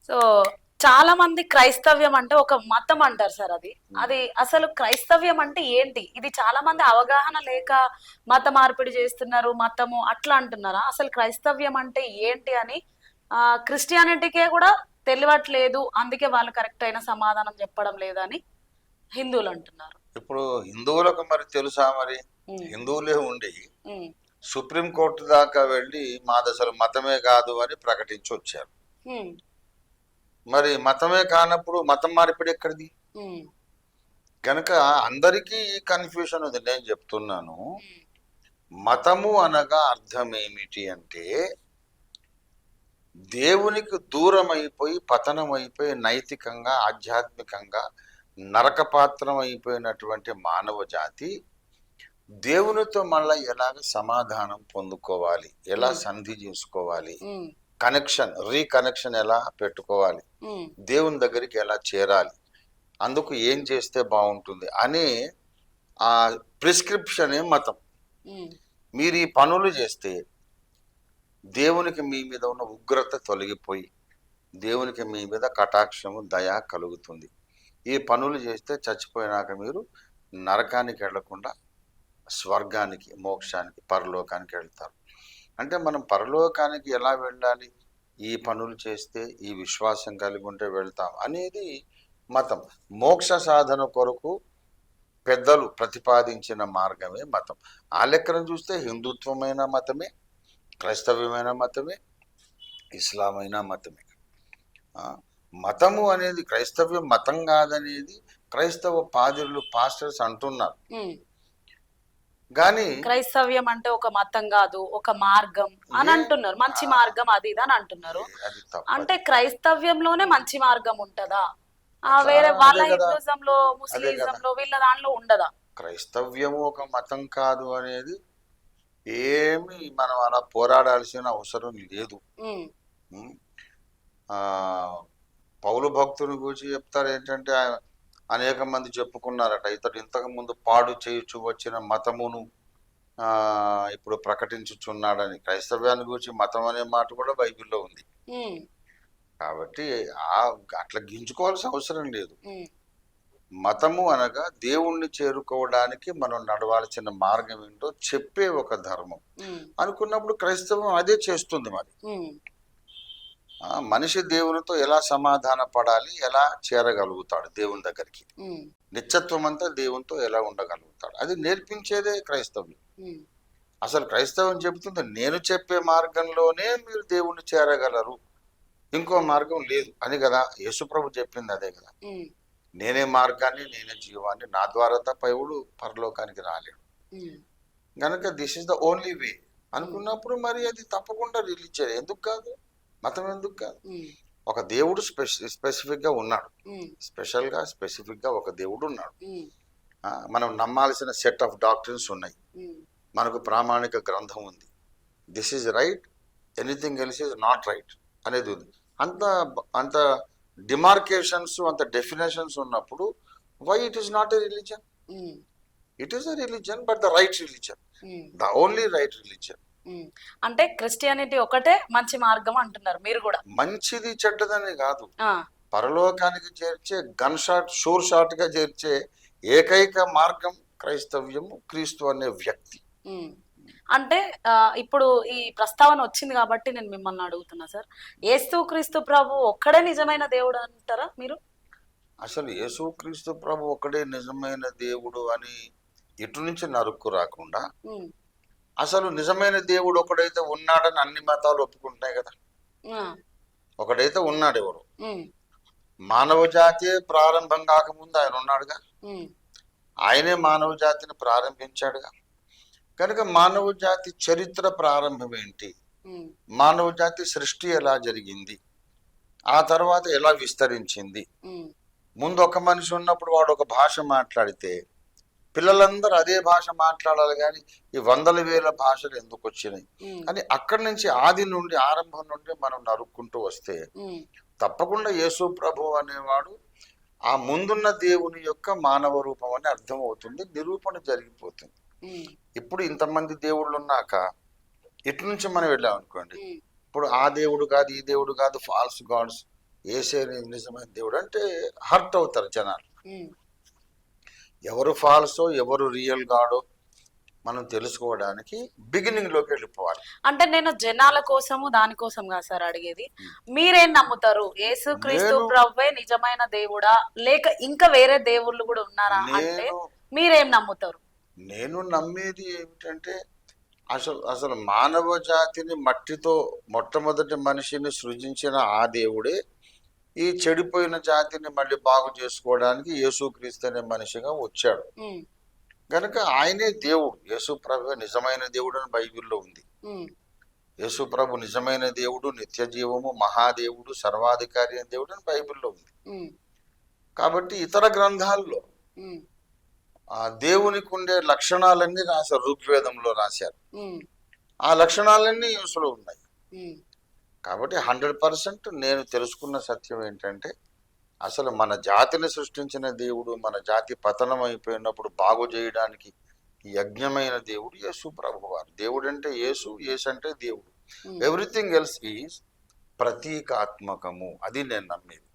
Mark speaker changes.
Speaker 1: So చాలా మంది క్రైస్తవ్యం అంటే ఒక మతం అంటారు సార్. అది అది అసలు క్రైస్తవ్యం అంటే ఏంటి? ఇది చాలా మంది అవగాహన లేక మత మార్పిడి చేస్తున్నారు, మతము అట్లా అంటున్నారా? అసలు క్రైస్తవ్యం అంటే ఏంటి అని క్రిస్టియానిటీకే కూడా తెలియట్లేదు, అందుకే వాళ్ళు కరెక్ట్ అయిన సమాధానం చెప్పడం లేదని హిందువులు అంటున్నారు.
Speaker 2: ఇప్పుడు హిందువులకు మరి తెలుసా? మరి
Speaker 1: ఉమ్,
Speaker 2: హిందువులే ఉండి
Speaker 1: ఉమ్,
Speaker 2: సుప్రీంకోర్టు దాకా వెళ్ళి మాది అసలు మతమే కాదు అని ప్రకటించి వచ్చారు.
Speaker 1: ఉమ్,
Speaker 2: మరి మతమే కానప్పుడు మతం మార్పిడి ఎక్కడిది?
Speaker 1: ఉమ్,
Speaker 2: కనుక అందరికీ ఈ కన్ఫ్యూషన్ ఉంది. నేను చెప్తున్నాను, మతము అనగా అర్థం ఏమిటి అంటే దేవునికి దూరం అయిపోయి పతనం అయిపోయి నైతికంగా ఆధ్యాత్మికంగా నరకపాత్రం అయిపోయినటువంటి మానవ జాతి దేవునితో మళ్ళీ ఎలాగ సమాధానం పొందుకోవాలి, ఎలా సంధి చేసుకోవాలి,
Speaker 1: ఉమ్,
Speaker 2: కనెక్షన్ రీకనెక్షన్ ఎలా పెట్టుకోవాలి,
Speaker 1: ఉమ్,
Speaker 2: దేవుని దగ్గరికి ఎలా చేరాలి, అందుకు ఏం చేస్తే బాగుంటుంది అనే ఆ ప్రిస్క్రిప్షనే మతం.
Speaker 1: ఉమ్,
Speaker 2: మీరు ఈ పనులు చేస్తే దేవునికి మీ మీద ఉన్న ఉగ్రత తొలగిపోయి దేవునికి మీ మీద కటాక్షము దయ కలుగుతుంది. ఈ పనులు చేస్తే చచ్చిపోయినాక మీరు నరకానికి వెళ్లకుండా స్వర్గానికి, మోక్షానికి, పరలోకానికి వెళ్తారు. అంటే మనం పరలోకానికి ఎలా వెళ్ళాలి? ఈ పనులు చేస్తే, ఈ విశ్వాసం కలిగి ఉంటే వెళ్తాం అనేది మతం. మోక్ష సాధన కొరకు పెద్దలు ప్రతిపాదించిన మార్గమే మతం. ఆ లెక్కను చూస్తే హిందుత్వమైన మతమే, క్రైస్తవ్యమైన మతమే, ఇస్లామైన మతమే. మతము అనేది క్రైస్తవ్యం మతం కాదనేది క్రైస్తవ పాదిరులు, పాస్టర్స్ అంటున్నారు. కానీ
Speaker 1: క్రైస్తవ్యం అంటే ఒక మతం కాదు, ఒక మార్గం అని అంటున్నారు. మంచి మార్గం అది ఇది అని అంటున్నారు. అంటే క్రైస్తవ్యంలోనే మంచి మార్గం ఉంటదా? వేరే వాళ్ళ హిందూజంలో, ముస్లింజంలో వీళ్ళ దాంట్లో ఉండదా?
Speaker 2: క్రైస్తవ్యము ఒక మతం కాదు అనేది ఏమి మనం అలా పోరాడాల్సిన అవసరం లేదు. పౌలు భక్తుని గురించి చెప్తారు ఏంటంటే, అనేక మంది చెప్పుకున్నారట, ఇతడు ఇంతకు ముందు పాడు చేయుచు వచ్చిన మతమును ఇప్పుడు ప్రకటించుచున్నాడని. క్రైస్తవ్యాన్ని గురించి మతం అనే మాట కూడా బైబిల్లో ఉంది. కాబట్టి అట్లా గింజుకోవాల్సిన అవసరం లేదు. మతము అనగా దేవుణ్ణి చేరుకోవడానికి మనం నడవాల్సిన మార్గం ఏంటో చెప్పే ఒక ధర్మం అనుకున్నప్పుడు క్రైస్తవం అదే చేస్తుంది. మరి మనిషి దేవునితో ఎలా సమాధాన పడాలి, ఎలా చేరగలుగుతాడు దేవుని దగ్గరికి, నిత్యత్వం అంతా దేవునితో ఎలా ఉండగలుగుతాడు, అది నేర్పించేదే క్రైస్తవ్యం. అసలు క్రైస్తవం చెబుతుంది, నేను చెప్పే మార్గంలోనే మీరు దేవుణ్ణి చేరగలరు, ఇంకో మార్గం లేదు అని కదా. యేసుప్రభు చెప్పింది అదే కదా. నేనే మార్గాన్ని, నేనే జీవాన్ని, నా ద్వారా తప్ప ఎవడు పరలోకానికి రాలేడు. గనక this is the only way అనుకున్నప్పుడు మరి అది తప్పకుండా రిలీజియన్ ఎందుకు కాదు, మతం ఎందుకు కాదు? ఒక దేవుడు స్పెసిఫిక్ గా ఉన్నాడు, స్పెసిఫిక్ గా ఒక దేవుడు ఉన్నాడు. మనం నమ్మాల్సిన సెట్ ఆఫ్ డాక్టరీన్స్ ఉన్నాయి, మనకు ప్రామాణిక గ్రంథం ఉంది. This is right, anything else is not right అనేది ఉంది. అంత డిమార్కేషన్స్, అంత డెఫినేషన్స్ ఉన్నప్పుడు why it is not a religion? It is a religion, but the right religion, the only right religion.
Speaker 1: అంటే క్రిస్టియానిటీ ఒకటే మంచి మార్గం అంటున్నారు మీరు కూడా.
Speaker 2: మంచిది చెడ్డదని కాదు, పరలోకానికి చేర్చే గన్ షాట్, షూర్ షాట్ గా చేర్చే ఏకైక మార్గం క్రైస్తవ్యము, క్రీస్తు అనే వ్యక్తి.
Speaker 1: అంటే ఇప్పుడు ఈ ప్రస్తావన వచ్చింది కాబట్టి నేను మిమ్మల్ని అడుగుతున్నా సార్, యేసుక్రీస్తు ప్రభు ఒక్కడే నిజమైన దేవుడు అంటారా మీరు?
Speaker 2: అసలు యేసుక్రీస్తు ప్రభు ఒక్కడే నిజమైన దేవుడు అని ఇటు నుంచి నరుక్కు రాకుండా, అసలు నిజమైన దేవుడు ఒకడైతే ఉన్నాడని అన్ని మతాలు ఒప్పుకుంటాయి కదా. ఒకడైతే ఉన్నాడు, ఎవరు? మానవ జాతి ప్రారంభం కాకముందు ఆయన ఉన్నాడుగా, ఆయనే మానవ జాతిని ప్రారంభించాడుగా. కనుక మానవ జాతి చరిత్ర ప్రారంభం ఏంటి, మానవ జాతి సృష్టి ఎలా జరిగింది, ఆ తర్వాత ఎలా విస్తరించింది. ముందు ఒక మనిషి ఉన్నప్పుడు వాడు ఒక భాష మాట్లాడితే పిల్లలందరూ అదే భాష మాట్లాడాలి, కానీ ఈ వందల వేల భాషలు ఎందుకు వచ్చినాయి అని అక్కడి నుంచి ఆది నుండి, ఆరంభం నుండి మనం నరుక్కుంటూ వస్తే తప్పకుండా యేసు ప్రభు అనేవాడు ఆ ముందున్న దేవుని యొక్క మానవ రూపం అని అర్థం అవుతుంది, నిరూపణ జరిగిపోతుంది. ఇప్పుడు ఇంతమంది దేవుళ్ళు ఉన్నాక ఇటు నుంచి మనం వెళ్ళాం అనుకోండి, ఇప్పుడు ఆ దేవుడు కాదు, ఈ దేవుడు కాదు, ఫాల్స్ గాడ్స్ ఏసే నిజమైన దేవుడు అంటే హర్ట్ అవుతారు జనాలు.
Speaker 1: ఉమ్,
Speaker 2: ఎవరు ఫాల్సో ఎవరు రియల్ గాడో మనం తెలుసుకోవడానికి బిగినింగ్ లోకి వెళ్ళిపోవాలి.
Speaker 1: అంటే నేను జనాల కోసము దానికోసం కాదు సార్ అడిగేది. మీరేం నమ్ముతారు? యేసుక్రీస్తు
Speaker 2: నేను-
Speaker 1: ప్రభువే నిజమైన దేవుడా, లేక ఇంకా వేరే దేవుళ్ళు కూడా ఉన్నారా అంటే
Speaker 2: నేను
Speaker 1: మీరేం నమ్ముతారు?
Speaker 2: నేను నమ్మేది ఏమిటంటే అసలు మానవ జాతిని మట్టితో మొట్టమొదటి మనిషిని సృజించిన ఆ దేవుడే ఈ చెడిపోయిన జాతిని మళ్ళీ బాగు చేసుకోవడానికి యేసుక్రీస్తు అనే మనిషిగా వచ్చాడు.
Speaker 1: ఉమ్,
Speaker 2: కనుక ఆయనే దేవుడు. యేసు ప్రభు నిజమైన దేవుడు అని బైబిల్లో ఉంది.
Speaker 1: ఉమ్,
Speaker 2: యేసు ప్రభు నిజమైన దేవుడు, నిత్య జీవము, మహాదేవుడు, సర్వాధికారి అయిన దేవుడు అని బైబిల్లో ఉంది.
Speaker 1: ఉమ్,
Speaker 2: కాబట్టి ఇతర గ్రంథాల్లో
Speaker 1: ఉమ్,
Speaker 2: ఆ దేవునికి ఉండే లక్షణాలన్నీ రాశారు, ఋగ్వేదంలో రాశారు.
Speaker 1: ఉమ్,
Speaker 2: ఆ లక్షణాలన్నీ యేసులో ఉన్నాయి.
Speaker 1: ఉమ్,
Speaker 2: కాబట్టి 100% నేను తెలుసుకున్న సత్యం ఏంటంటే అసలు మన జాతిని సృష్టించిన దేవుడు, మన జాతి పతనం అయిపోయినప్పుడు బాగు చేయడానికి యజ్ఞమైన దేవుడు యేసు ప్రభు వారు. దేవుడు అంటే యేసు, యేసు అంటే దేవుడు.
Speaker 1: ఉమ్.
Speaker 2: ఎవ్రీథింగ్ ఎల్స్ ఈజ్ ప్రతీకాత్మకము. అది నేను నమ్మేది.